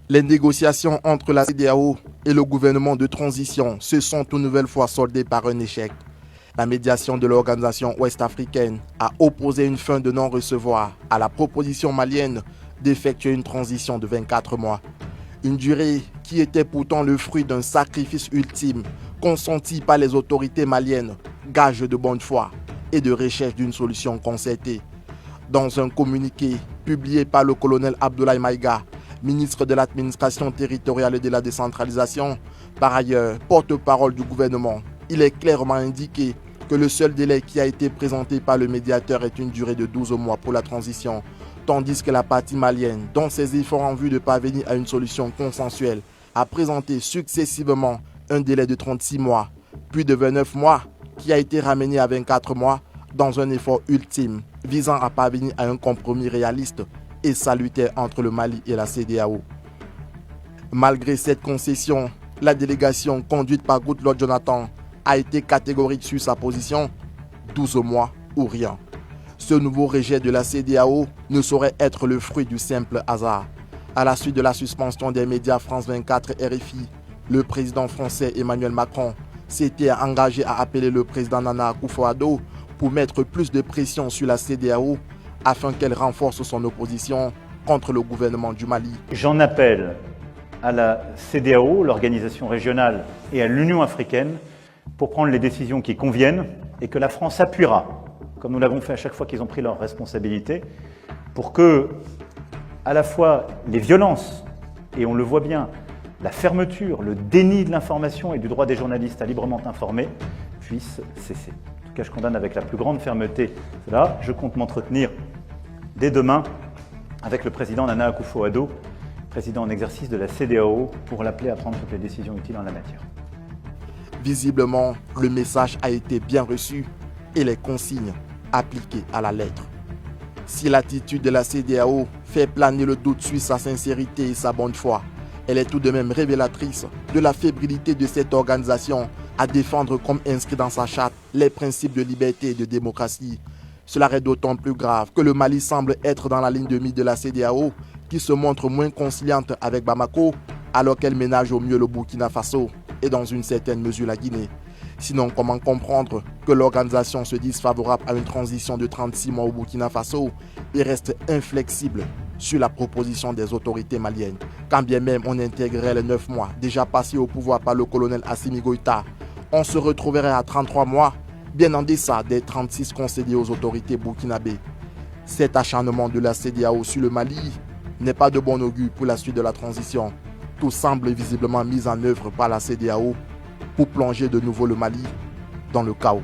Les négociations entre la CEDEAO et le gouvernement de transition se sont une nouvelle fois soldées par un échec. La médiation de l'organisation ouest-africaine a opposé une fin de non-recevoir à la proposition malienne d'effectuer une transition de 24 mois. Une durée qui était pourtant le fruit d'un sacrifice ultime consenti par les autorités maliennes, gage de bonne foi et de recherche d'une solution concertée. Dans un communiqué publié par le colonel Abdoulaye Maïga, ministre de l'administration territoriale et de la décentralisation, par ailleurs porte-parole du gouvernement, il est clairement indiqué que le seul délai qui a été présenté par le médiateur est une durée de 12 mois pour la transition, tandis que la partie malienne, dont ses efforts en vue de parvenir à une solution consensuelle, a présenté successivement un délai de 36 mois, puis de 29 mois, qui a été ramené à 24 mois dans un effort ultime visant à parvenir à un compromis réaliste et salutaire entre le Mali et la CEDEAO. Malgré cette concession, la délégation conduite par Goodluck Jonathan a été catégorique sur sa position, 12 mois ou rien. Ce nouveau rejet de la CEDEAO ne saurait être le fruit du simple hasard. À la suite de la suspension des médias France 24 et RFI, le président français Emmanuel Macron s'était engagé à appeler le président Nana Akufo-Addo pour mettre plus de pression sur la CEDEAO afin qu'elle renforce son opposition contre le gouvernement du Mali. J'en appelle à la CEDEAO, l'organisation régionale, et à l'Union africaine pour prendre les décisions qui conviennent et que la France appuiera, comme nous l'avons fait à chaque fois qu'ils ont pris leurs responsabilités, pour que, à la fois, les violences, et on le voit bien, la fermeture, le déni de l'information et du droit des journalistes à librement informer, puissent cesser. En tout cas, je condamne avec la plus grande fermeté cela. Je compte m'entretenir dès demain avec le président Nana Akufo-Addo, président en exercice de la CEDEAO, pour l'appeler à prendre toutes les décisions utiles en la matière. Visiblement, le message a été bien reçu et les consignes appliquées à la lettre. Si l'attitude de la CEDEAO fait planer le doute sur sa sincérité et sa bonne foi, elle est tout de même révélatrice de la fébrilité de cette organisation à défendre comme inscrit dans sa charte les principes de liberté et de démocratie. Cela est d'autant plus grave que le Mali semble être dans la ligne de mire de la CEDEAO, qui se montre moins conciliante avec Bamako, alors qu'elle ménage au mieux le Burkina Faso et dans une certaine mesure la Guinée. Sinon, comment comprendre que l'organisation se dise favorable à une transition de 36 mois au Burkina Faso et reste inflexible sur la proposition des autorités maliennes, quand bien même on intégrerait les 9 mois déjà passés au pouvoir par le colonel Assimi Goïta, on se retrouverait à 33 mois, bien en deçà des 36 concédés aux autorités burkinabées. Cet acharnement de la CEDEAO sur le Mali n'est pas de bon augure pour la suite de la transition. Tout semble visiblement mis en œuvre par la CEDEAO pour plonger de nouveau le Mali dans le chaos.